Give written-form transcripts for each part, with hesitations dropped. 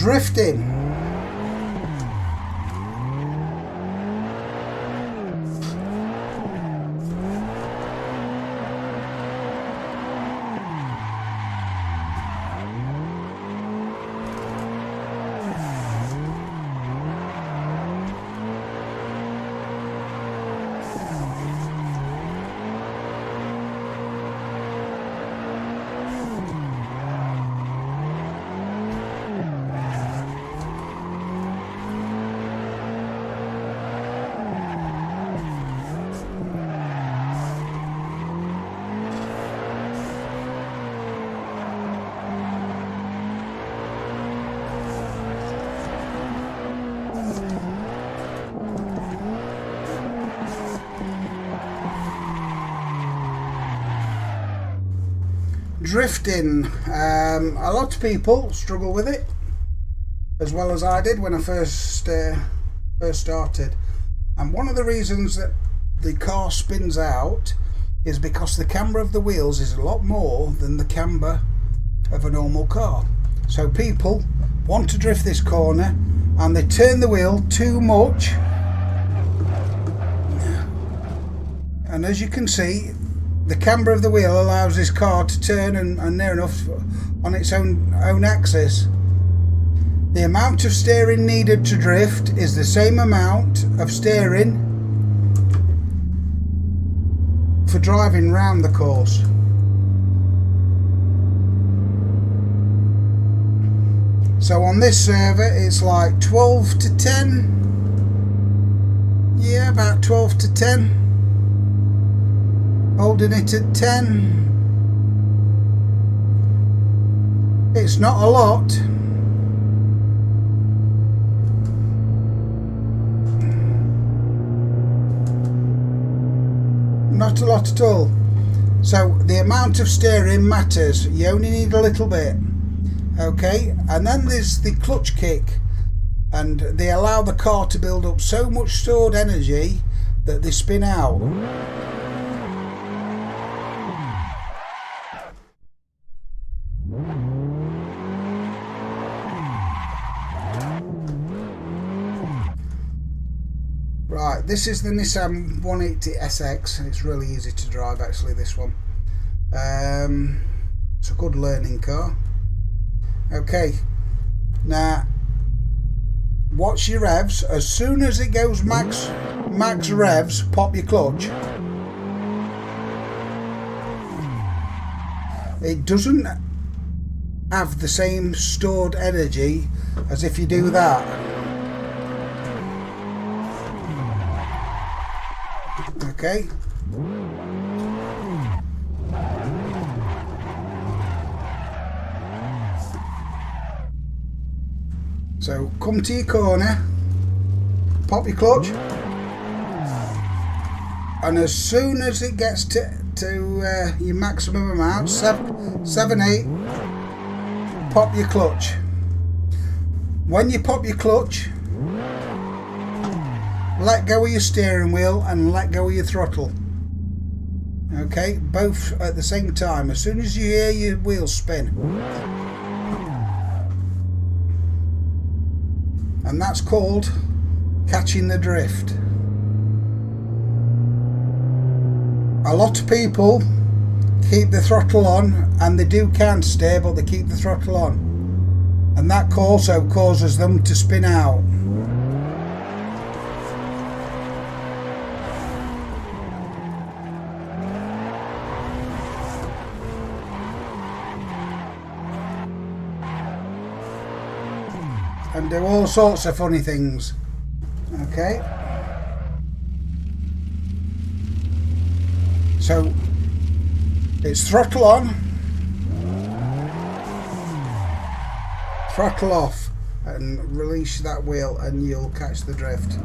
Drifting. Drifting, a lot of people struggle with it, as well as I did when I first started. And one of the reasons that the car spins out is because the camber of the wheels is a lot more than the camber of a normal car. So people want to drift this corner and they turn the wheel too much, and as you can see, the camber of the wheel allows this car to turn and near enough on its own axis. The amount of steering needed to drift is the same amount of steering for driving round the course. So on this server it's like 12 to 10. Yeah, about 12 to 10. Holding it at 10. It's not a lot. Not a lot at all. So the amount of steering matters. You only need a little bit. Okay, and then there's the clutch kick, and they allow the car to build up so much stored energy that they spin out. Right, this is the Nissan 180 SX. It's really easy to drive actually, this one. It's a good learning car. Okay, now watch your revs. As soon as it goes max revs, pop your clutch. It doesn't have the same stored energy as if you do that. Okay. So come to your corner, pop your clutch, and as soon as it gets to your maximum amount, 7, 8, pop your clutch. When you pop your clutch, let go of your steering wheel and let go of your throttle. Okay, both at the same time. As soon as you hear your wheels spin. And that's called catching the drift. A lot of people keep the throttle on, and they do counter steer, but they keep the throttle on. And that also causes them to spin out. And do all sorts of funny things. Okay. So it's throttle on, throttle off, and release that wheel and you'll catch the drift.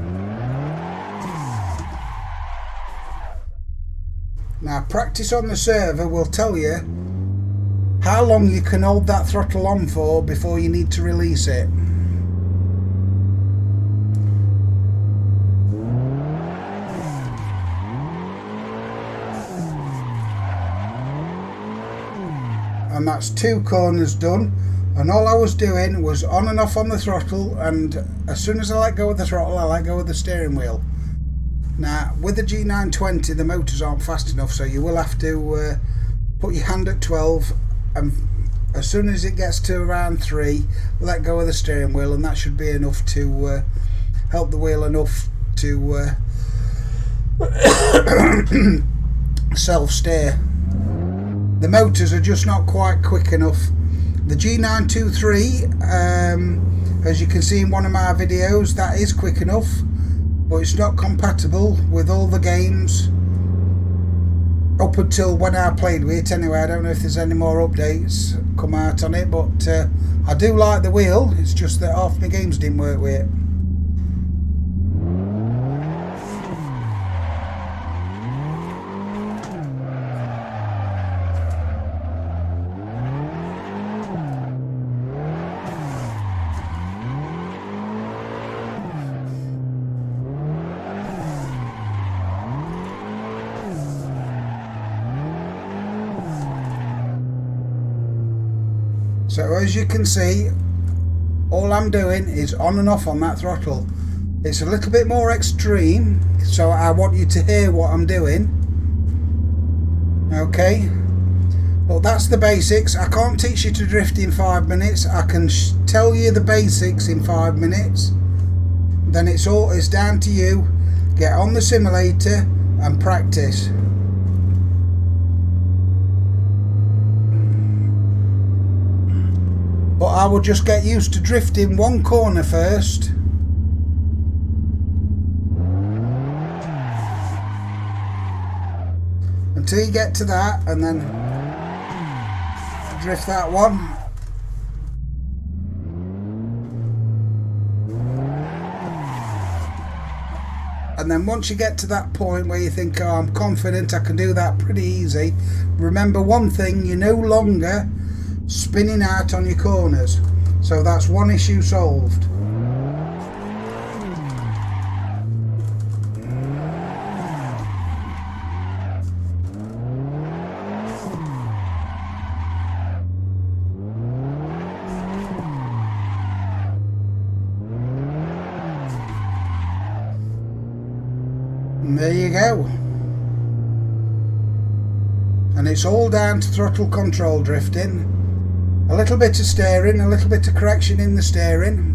Now practice on the server will tell you how long you can hold that throttle on for before you need to release it. And that's 2 corners done. and all I was doing was on and off on the throttle, and as soon as I let go of the throttle I let go of the steering wheel. Now with the G920 the motors aren't fast enough, so you will have to put your hand at 12 and as soon as it gets to around 3 let go of the steering wheel, and that should be enough to help the wheel enough to self-steer. The motors are just not quite quick enough. The G923, as you can see in one of my videos, that is quick enough, but it's not compatible with all the games up until when I played with it. Anyway, I don't know if there's any more updates come out on it, but I do like the wheel. It's just that half my games didn't work with it. So as you can see, all I'm doing is on and off on that throttle. It's a little bit more extreme, so I want you to hear what I'm doing. Okay, well that's the basics. I can't teach you to drift in 5 minutes. I can tell you the basics in 5 minutes. Then it's down to you. Get on the simulator and practice. But I will just get used to drifting one corner first. Until you get to that, and then drift that one. And then once you get to that point where you think, oh, I'm confident I can do that pretty easy, remember one thing, you're no longer spinning out on your corners, so that's one issue solved. And there you go. And it's all down to throttle control drifting. A little bit of steering, a little bit of correction in the steering.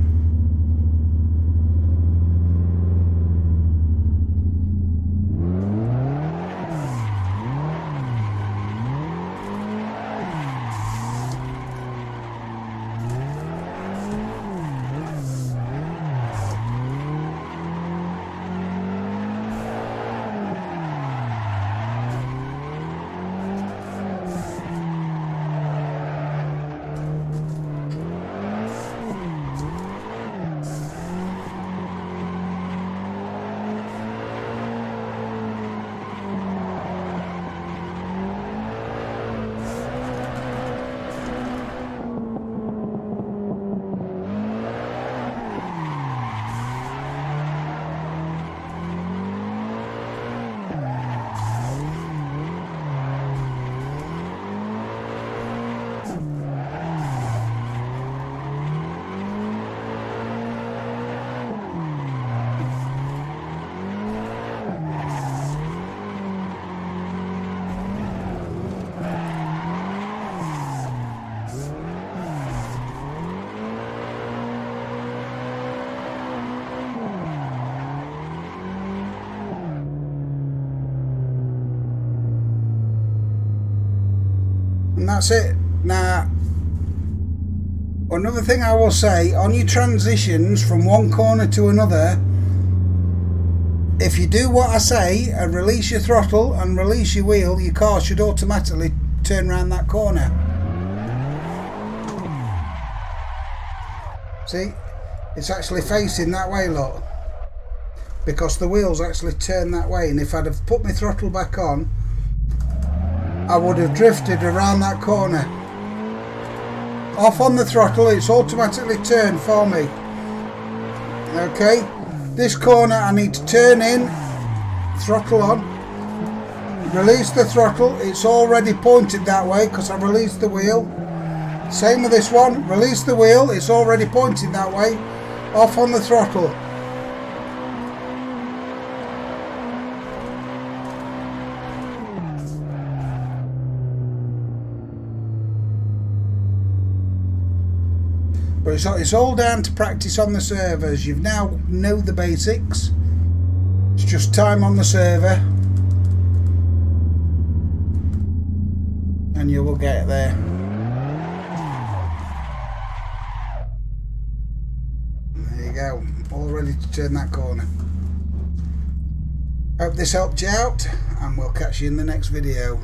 And that's it. Now, another thing I will say, on your transitions from one corner to another, if you do what I say and release your throttle and release your wheel, your car should automatically turn around that corner. See, it's actually facing that way, look, because the wheels actually turn that way, and if I'd have put my throttle back on, I would have drifted around that corner. Off on the throttle, it's automatically turned for me. Okay, this corner I need to turn in, throttle on, release the throttle, it's already pointed that way because I released the wheel. Same with this one. Release the wheel. It's already pointing that way. Off on the throttle. But it's all down to practice on the servers. You now know the basics. It's just time on the server and you will get there. There you go, all ready to turn that corner. Hope this helped you out, and we'll catch you in the next video.